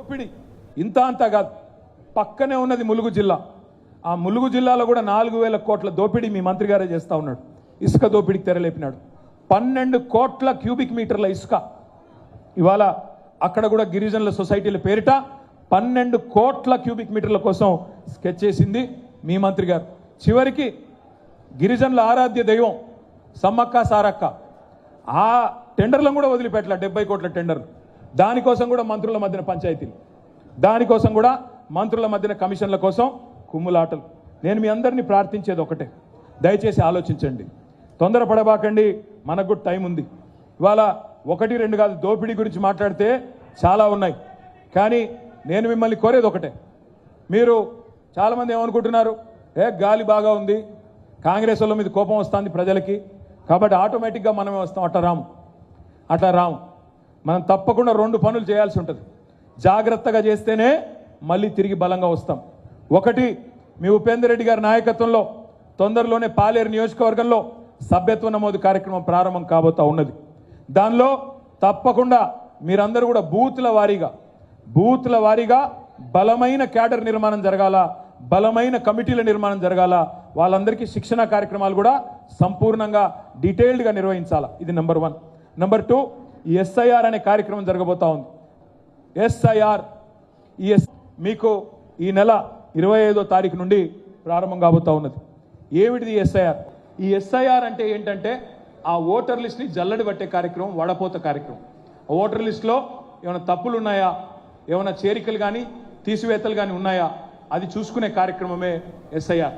దోపిడీ ఇంత అంతా కాదు, పక్కనే ఉన్నది ములుగు జిల్లా. ఆ ములుగు జిల్లాలో కూడా 4,000 కోట్ల దోపిడీ మీ మంత్రి గారే చేస్తూ ఉన్నాడు. ఇసుక దోపిడీకి తెరలేపినాడు. 12 కోట్ల క్యూబిక్ మీటర్ల ఇసుక ఇవాళ అక్కడ కూడా గిరిజనుల సొసైటీల పేరిట 12 కోట్ల క్యూబిక్ మీటర్ల కోసం స్కెచ్ చేసింది మీ మంత్రి గారు. చివరికి గిరిజనుల ఆరాధ్య దైవం సమ్మక్క సారక్క ఆ టెండర్లను కూడా వదిలిపెట్టలే. 70 కోట్ల టెండర్లు. దానికోసం కూడా మంత్రుల మధ్యన పంచాయతీలు, దానికోసం కూడా మంత్రుల మధ్యన కమిషన్ల కోసం కుమ్ములాటలు. నేను మీ అందరినీ ప్రార్థించేది ఒకటే, దయచేసి ఆలోచించండి, తొందరపడబాకండి, మనకు కూడా టైం ఉంది. ఇవాళ 1, 2 కాదు, దోపిడీ గురించి మాట్లాడితే చాలా ఉన్నాయి. కానీ నేను మిమ్మల్ని కోరేది ఒకటే, మీరు చాలామంది ఏమనుకుంటున్నారు, గాలి బాగా ఉంది, కాంగ్రెస్ వాళ్ళ మీద కోపం వస్తుంది ప్రజలకి, కాబట్టి ఆటోమేటిక్గా మనమే వస్తాం. అట్లా రాము. మనం తప్పకుండా 2 పనులు చేయాల్సి ఉంటుంది. జాగ్రత్తగా చేస్తేనే మళ్ళీ తిరిగి బలంగా వస్తాం. ఒకటి, మీ ఉపేందర్ రెడ్డి గారి నాయకత్వంలో తొందరలోనే పాలేరు నియోజకవర్గంలో సభ్యత్వ నమోదు కార్యక్రమం ప్రారంభం కాబోతా ఉన్నది. దానిలో తప్పకుండా మీరందరూ కూడా బూత్ల వారీగా బలమైన క్యాడర్ నిర్మాణం జరగాల, బలమైన కమిటీల నిర్మాణం జరగాల. వాళ్ళందరికీ శిక్షణ కార్యక్రమాలు కూడా సంపూర్ణంగా డీటెయిల్డ్గా నిర్వహించాలా. ఇది నెంబర్ 1. నెంబర్ 2, ఈ ఎస్ఐఆర్ అనే కార్యక్రమం జరగబోతా ఉంది. ఎస్ఐఆర్ మీకు ఈ నెల 25వ తారీఖు నుండి ప్రారంభం కాబోతా ఉన్నది. ఏమిటిది ఎస్ఐఆర్? ఈ ఎస్ఐఆర్ అంటే ఏంటంటే ఆ ఓటర్ లిస్ట్ని జల్లడి పట్టే కార్యక్రమం, వడపోత కార్యక్రమం. ఆ ఓటర్ లిస్టులో ఏమైనా తప్పులు ఉన్నాయా, ఏమైనా చేరికలు కానీ తీసివేతలు కానీ ఉన్నాయా, అది చూసుకునే కార్యక్రమమే ఎస్ఐఆర్.